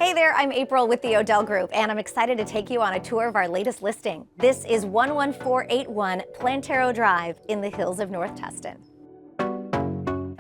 Hey there, I'm April with the Odell Group, and I'm excited to take you on a tour of our latest listing. This is 11481 Plantero Drive in the hills of North Tustin.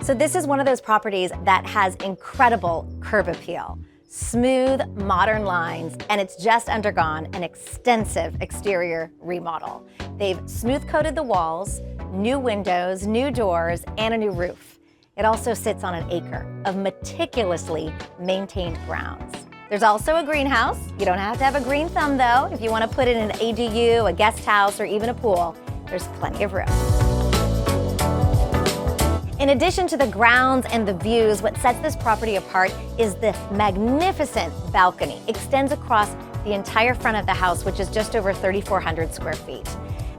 So this is one of those properties that has incredible curb appeal, smooth, modern lines, and it's just undergone an extensive exterior remodel. They've smooth coated the walls, new windows, new doors, and a new roof. It also sits on an acre of meticulously maintained grounds. There's also a greenhouse. You don't have to have a green thumb though. If you want to put in an ADU, a guest house, or even a pool, there's plenty of room. In addition to the grounds and the views, what sets this property apart is the magnificent balcony. It extends across the entire front of the house, which is just over 3,400 square feet.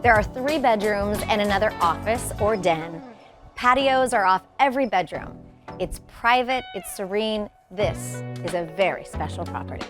There are 3 bedrooms and another office or den. Patios are off every bedroom. It's private, it's serene. This is a very special property.